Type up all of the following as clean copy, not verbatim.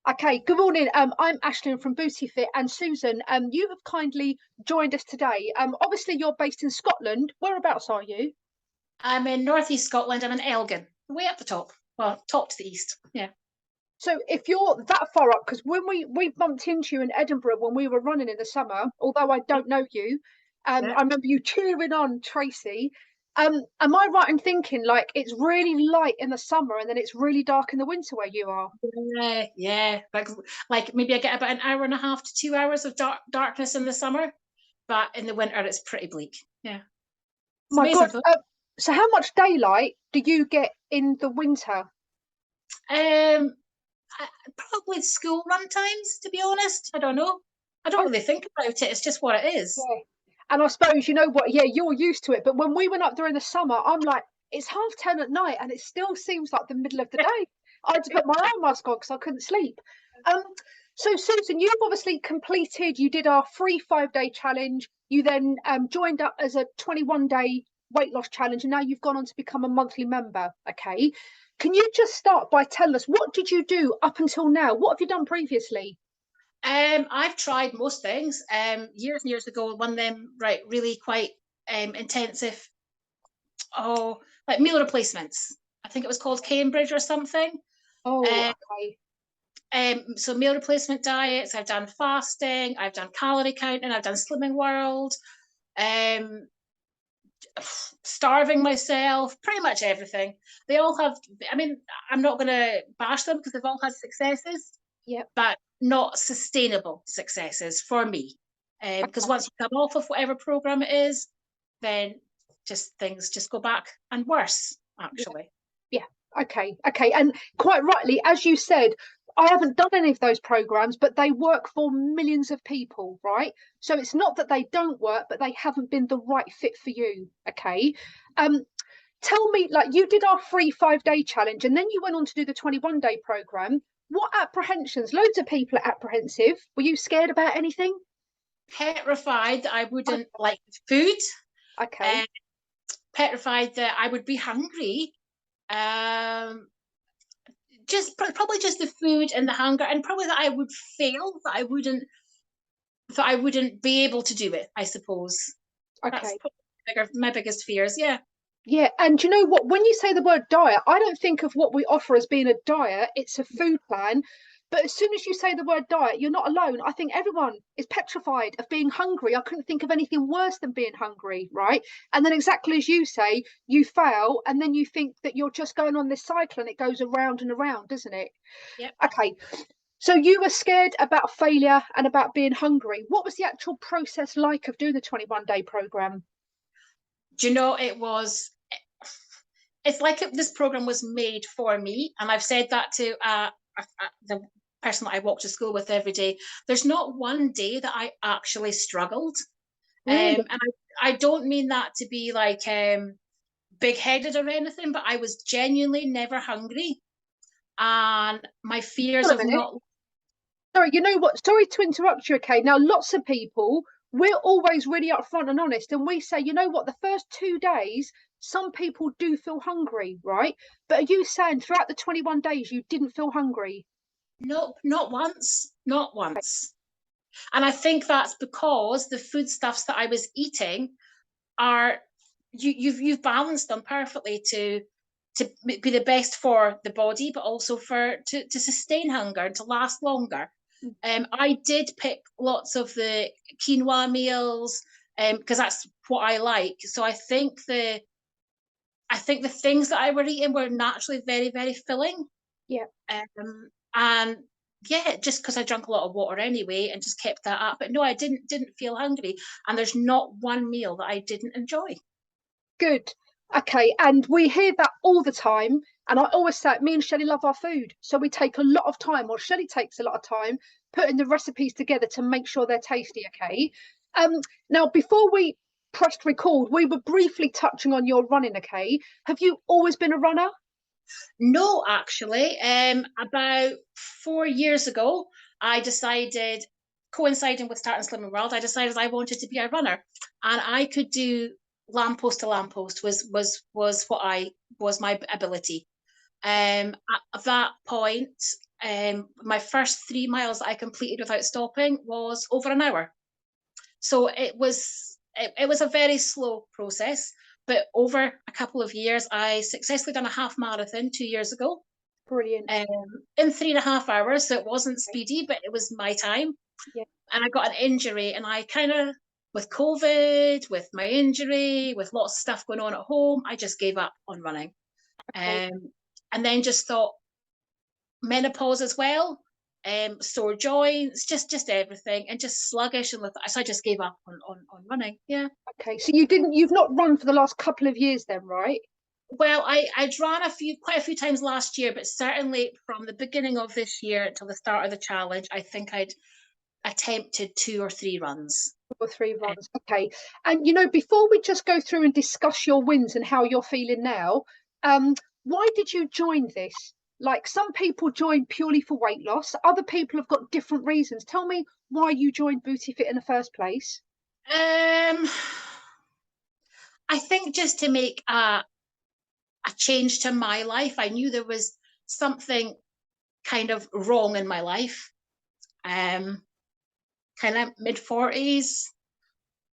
Okay, good morning. I'm Ashlyn from Booty Fit, and Susan, you have kindly joined us today. Obviously you're based in Scotland. Whereabouts are you? I'm in northeast Scotland. I'm in Elgin, way up the top. Well, top to the east. Yeah. So if you're that far up, because when we bumped into you in Edinburgh when we were running in the summer, although I don't know you, Yeah. I remember you cheering on Tracy. Am I right in thinking like it's really light in the summer and then it's really dark in the winter where you are? Yeah, yeah. Like maybe I get about an hour and a half to 2 hours of darkness in the summer, but in the winter it's pretty bleak. Yeah. It's My amazing God. fun. So how much daylight do you get in the winter? Probably school run times, to be honest. I don't know. I don't really think about it. It's just what it is. Yeah. And I suppose, you know what, yeah, you're used to it. But when we went up during the summer, I'm like, it's 10:30 at night and it still seems like the middle of the day. I had to put my eye mask on because I couldn't sleep. Um, so Susan, you've obviously completed, you did our free 5 day challenge. You then joined up as a 21-day weight loss challenge, and now you've gone on to become a monthly member. Okay. Can you just start by telling us what did you do up until now? What have you done previously? I've tried most things. Years and years ago, one of them, right, really quite intensive. Oh, like meal replacements. I think it was called Cambridge or something. Oh, Um, okay. so meal replacement diets. I've done fasting. I've done calorie counting. I've done Slimming World. Um, Starving myself. Pretty much everything. They all have. I mean, I'm not going to bash them because they've all had successes, Yep. but not sustainable successes for me. Because Okay. once you come off of whatever program it is, then just things just go back and worse, actually. Yeah. Okay. Okay. And quite rightly, as you said, I haven't done any of those programs, but they work for millions of people, right? So it's not that they don't work, but they haven't been the right fit for you. Okay. Um, Tell me, like you did our free 5 day challenge and then you went on to do the 21-day program. What apprehensions? Loads of people are apprehensive. Were you scared about anything? Petrified that I wouldn't like food, Okay. uh, petrified that I would be hungry. Um, just probably just the food and the hunger, and probably that I would fail, that I wouldn't be able to do it. I suppose that's Okay. probably my biggest fears. Yeah. Yeah, and you know what? When you say the word diet, I don't think of what we offer as being a diet. It's a food plan. But as soon as you say the word diet, you're not alone. I think everyone is petrified of being hungry. I couldn't think of anything worse than being hungry, right? And then exactly as you say, you fail, and then you think that you're just going on this cycle and it goes around and around, doesn't it? Yep. Okay. So you were scared about failure and about being hungry. What was the actual process like of doing the 21-day program? Do you know it was? It's like this program was made for me, and I've said that to the person that I walk to school with every day. There's not one day that I actually struggled, Really? and I don't mean that to be like big headed or anything, but I was genuinely never hungry, and my fears Hold on of a minute. not. Sorry, you know what? Sorry to interrupt you, okay? Now, lots of people, we're always really upfront and honest, and we say, you know what, the first 2 days, some people do feel hungry, right? But are you saying throughout the 21 days you didn't feel hungry? Nope, not once, not once. And I think that's because the foodstuffs that I was eating are you've balanced them perfectly to be the best for the body, but also for to sustain hunger and to last longer. I did pick lots of the quinoa meals because that's what I like. So I think the things that I were eating were naturally very very filling. Yeah. And yeah, just because I drank a lot of water anyway and just kept that up. But no, I didn't feel hungry, and there's not one meal that I didn't enjoy. Good. Okay, and we hear that all the time. And I always say, me and Shelley love our food. So we take a lot of time, or Shelley takes a lot of time, putting the recipes together to make sure they're tasty, okay? Now, before we pressed record, we were briefly touching on your running, okay? Have you always been a runner? No, actually, about 4 years ago, I decided, coinciding with starting Slimming World, I decided I wanted to be a runner, and I could do lamppost to lamppost was what I was my ability. At that point, my first 3 miles I completed without stopping was over an hour. So it was a very slow process, but over a couple of years, I successfully done a half marathon 2 years ago, Brilliant. in 3.5 hours. So it wasn't speedy, but it was my time. Yeah. And I got an injury, and I kind of, with COVID, with my injury, with lots of stuff going on at home, I just gave up on running. Okay. And then just thought, menopause as well, sore joints, just everything, and just sluggish and so I just gave up on running. Yeah. Okay. So you've not run for the last couple of years then, right? Well, I'd ran quite a few times last year, but certainly from the beginning of this year until the start of the challenge, I think I'd attempted 2 or 3 runs. 2 or 3 runs. Okay. And before we just go through and discuss your wins and how you're feeling now, why did you join this? Like, some people join purely for weight loss. Other people have got different reasons. Tell me why you joined Booty Fit in the first place. Um, I think just to make a change to my life. I knew there was something kind of wrong in my life. Kind of mid-40s,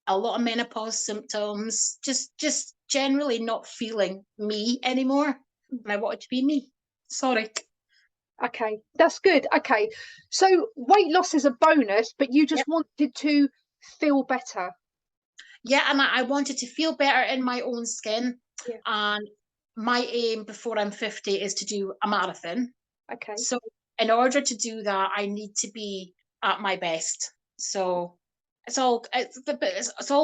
a lot of menopause symptoms, just generally not feeling me anymore. And I wanted to be me. Sorry. Okay, that's good. Okay. So weight loss is a bonus, but you just Yep. wanted to feel better. Yeah, and I wanted to feel better in my own skin. Yeah. And my aim before I'm 50 is to do a marathon. Okay. So in order to do that, I need to be at my best. So it's all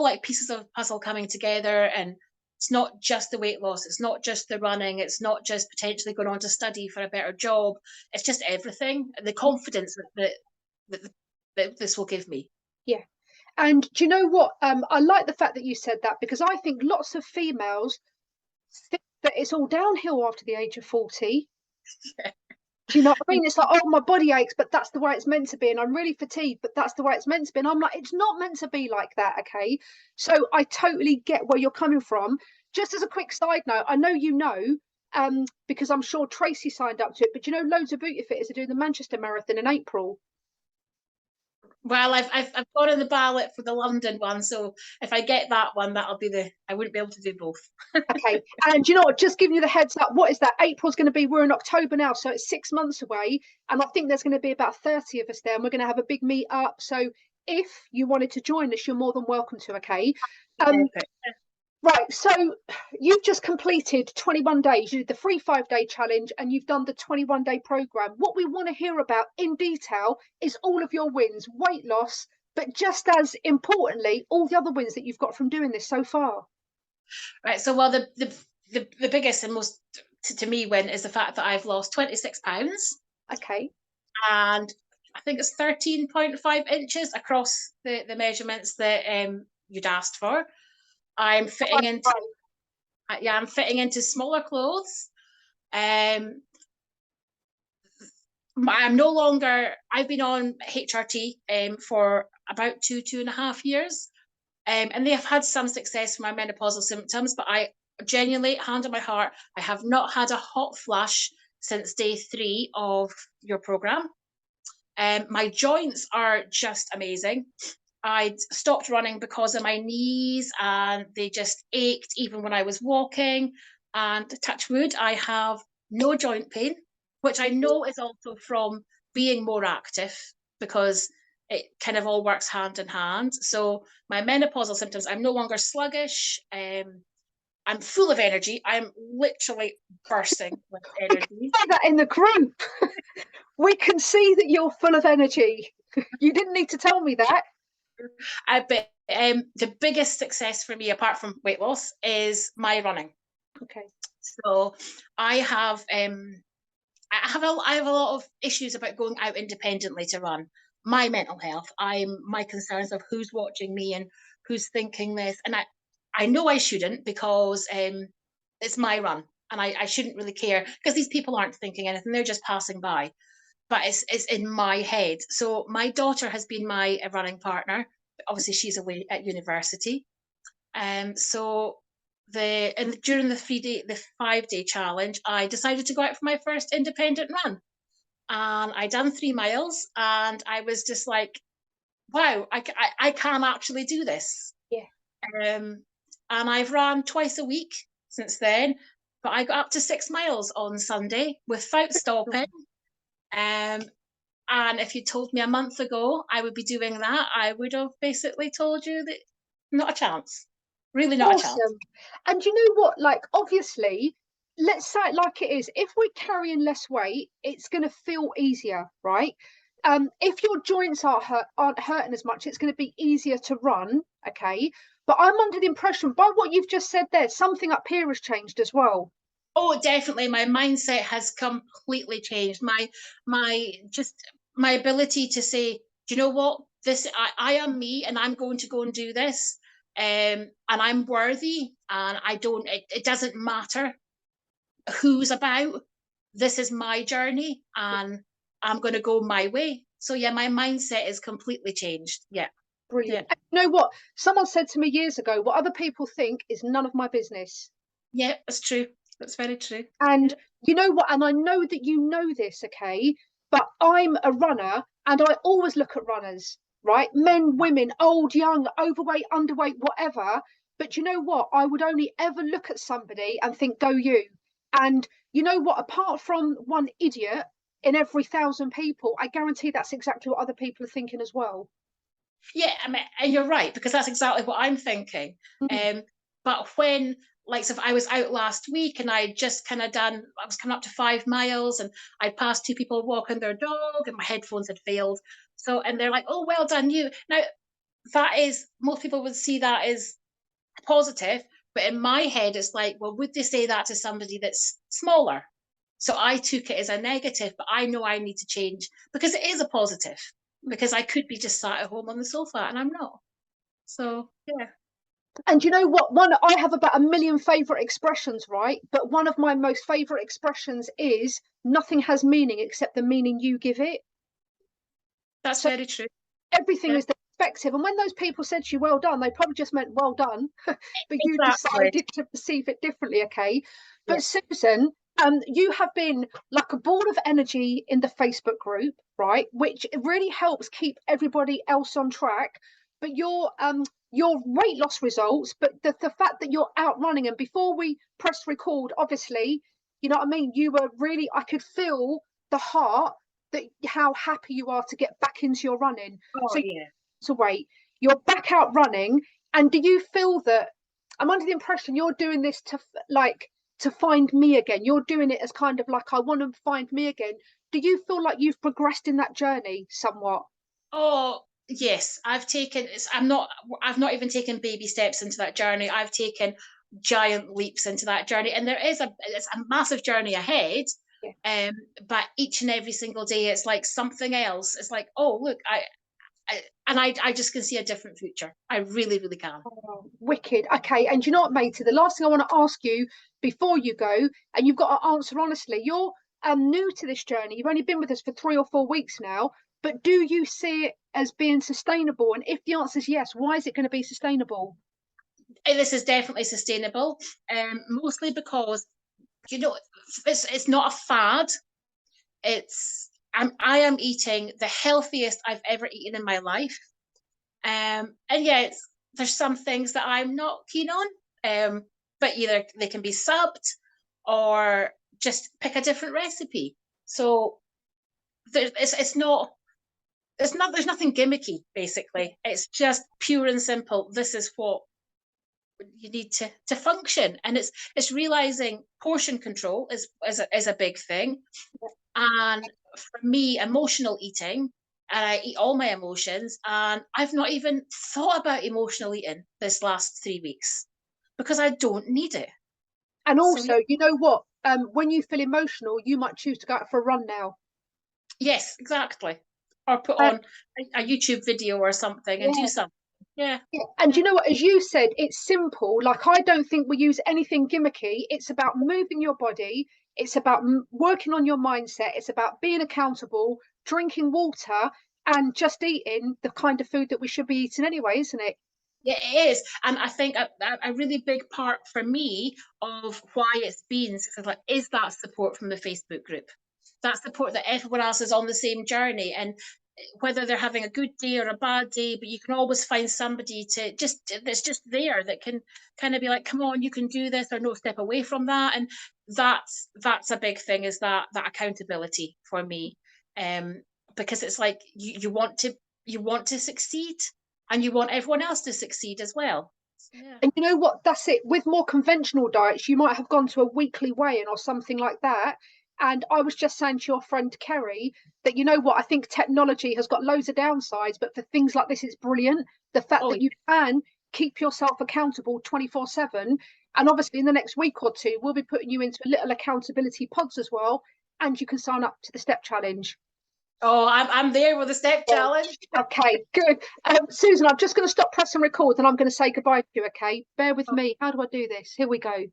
like pieces of puzzle coming together, and it's not just the weight loss, it's not just the running, it's not just potentially going on to study for a better job. It's just everything, the confidence that this will give me. Yeah. And do you know what? I like the fact that you said that, because I think lots of females think that it's all downhill after the age of 40. Do you know what I mean? It's like, oh, my body aches, but that's the way it's meant to be. And I'm really fatigued, but that's the way it's meant to be. And I'm like, it's not meant to be like that. Okay. So I totally get where you're coming from. Just as a quick side note, I know because I'm sure Tracy signed up to it, but loads of Booty Fitters are doing the Manchester Marathon in April. Well, I've got in the ballot for the London one, so if I get that one, that'll be I wouldn't be able to do both. Okay. And you know what? Just giving you the heads up, what is that? April's going to be, we're in October now, so it's 6 months away. And I think there's going to be about 30 of us there, and we're going to have a big meet up. So if you wanted to join us, you're more than welcome to. Okay. Perfect. Right. So you've just completed 21 days. You did the free 5-day challenge, and you've done the 21-day program. What we want to hear about in detail is all of your wins, weight loss, but just as importantly, all the other wins that you've got from doing this so far. Right. So, well, the biggest and most to me win is the fact that I've lost 26 pounds, Okay. and I think it's 13.5 inches across the measurements that you'd asked for. I'm fitting into I'm fitting into smaller clothes. Um, I'm no longer. I've been on HRT for about 2.5 years. And they have had some success for my menopausal symptoms, but I genuinely, hand on my heart, I have not had a hot flush since day 3 of your program. My joints are just amazing. I'd stopped running because of my knees, and they just ached even when I was walking. And touch wood, I have no joint pain, which I know is also from being more active, because it kind of all works hand in hand. So my menopausal symptoms, I'm no longer sluggish. I'm full of energy. I'm literally bursting with energy. Say that in the group. We can see that you're full of energy. You didn't need to tell me that. But the biggest success for me, apart from weight loss, is my running. Okay. So I have I have a lot of issues about going out independently to run. My mental health, my concerns of who's watching me and who's thinking this, and I know I shouldn't, because it's my run, and I shouldn't really care, because these people aren't thinking anything; they're just passing by. But it's in my head. So my daughter has been my running partner. Obviously, she's away at university. So during the 5-day challenge, I decided to go out for my first independent run, and I done 3 miles, and I was just like, wow, I can actually do this. Yeah. Um, and I've ran twice a week since then, but I got up to 6 miles on Sunday without stopping. Um, and if you told me a month ago I would be doing that, I would have basically told you that not a chance. Really not a chance. Awesome. And you know what? Like, obviously, let's say it like it is. If we're carrying less weight, it's going to feel easier, right? If your joints aren't hurting as much, it's going to be easier to run. Okay. But I'm under the impression by what you've just said there, something up here has changed as well. Oh, definitely. My mindset has completely changed. My ability to say, do you know what? I am me, and I'm going to go and do this. And I'm worthy, and it doesn't matter who's about. This is my journey, and I'm going to go my way. So yeah, my mindset is completely changed. Yeah. Yeah. Brilliant. And you know what? Someone said to me years ago, what other people think is none of my business. Yeah, that's true. That's very true. And Yeah. you know what? And I know that you know this, okay? But I'm a runner and I always look at runners, right? Men, women, old, young, overweight, underweight, whatever. But you know what? I would only ever look at somebody and think, go you. And you know what? Apart from one idiot in every 1,000 people, I guarantee that's exactly what other people are thinking as well. Yeah, I mean, and you're right, because that's exactly what I'm thinking. Mm. Um, but when, like, so if I was out last week and I just kind of done, I was coming up to 5 miles, and I passed two people walking their dog, and my headphones had failed. So, and they're like, "Oh, well done, you." Now, that is, most people would see that as positive, but in my head, it's like, well, would they say that to somebody that's smaller? So I took it as a negative, but I know I need to change because it is a positive, because I could be just sat at home on the sofa, and I'm not. So yeah. And you know what? One, I have about a million favorite expressions, right? But one of my most favorite expressions is nothing has meaning except the meaning you give it. That's So very true. everything Yeah, is the perspective. And when those people said to you, well done, they probably just meant well done, but you exactly. decided to perceive it differently, okay? Yeah. But Susan, you have been like a ball of energy in the Facebook group, right? Which really helps keep everybody else on track. But your weight loss results, but the fact that you're out running, and before we pressed record, obviously, you know what I mean, you were really, I could feel the heart that how happy you are to get back into your running. Oh So yeah. to wait, you're back out running, and do you feel that I'm under the impression you're doing this to like to find me again? You're doing it as kind of like I want to find me again. Do you feel like you've progressed in that journey somewhat? Oh yes. I've not even taken baby steps into that journey. I've taken giant leaps into that journey. And it's a massive journey ahead. Yeah. Um, but each and every single day it's like something else. It's like, oh look, I just can see a different future. I really, really can. Oh, wicked. Okay, and you know what, matey? The last thing I want to ask you before you go, and you've got to answer honestly, you're new to this journey. You've only been with us for 3 or 4 weeks now, but do you see it as being sustainable? And if the answer is yes, why is it going to be sustainable? This is definitely sustainable, mostly because you know it's not a fad. I am eating the healthiest I've ever eaten in my life, and yet there's some things that I'm not keen on. But either they can be subbed or just pick a different recipe. So it's not there's nothing gimmicky. Basically, it's just pure and simple. This is what you need to function, and it's realizing portion control is a big thing. And for me, emotional eating, and I eat all my emotions, and I've not even thought about emotional eating this last 3 weeks because I don't need it. And So yeah. also, you know what? When you feel emotional, you might choose to go out for a run now. Yes, exactly. Or put Uh, on a YouTube video or something and do yeah. something. Yeah. Yeah. And Yeah. you know what? As you said, it's simple. Like, I don't think we use anything gimmicky. It's about moving your body. It's about working on your mindset. It's about being accountable, drinking water, and just eating the kind of food that we should be eating anyway, isn't it? Yeah, it is. And I think a really big part for me of why it's been successful is that support from the Facebook group. that support that everyone else is on the same journey, and whether they're having a good day or a bad day, but you can always find somebody to that's just there that can kind of be like, come on, you can do this, or no, step away from that. And that's a big thing, is that accountability for me. Because it's like you want to succeed, and you want everyone else to succeed as well. Yeah. And you know what? That's it. With more conventional diets, you might have gone to a weekly weigh-in or something like that. And I was just saying to your friend Kerry that, you know what, I think technology has got loads of downsides, but for things like this, it's brilliant. The fact Oh, that you can keep yourself accountable 24/7. And obviously, in the next week or two, we'll be putting you into little accountability pods as well. And you can sign up to the step challenge. oh, I'm there with the step challenge. Okay, good. Susan, I'm just going to stop pressing record and I'm going to say goodbye to you, okay? Bear with me. How do I do this? Here we go.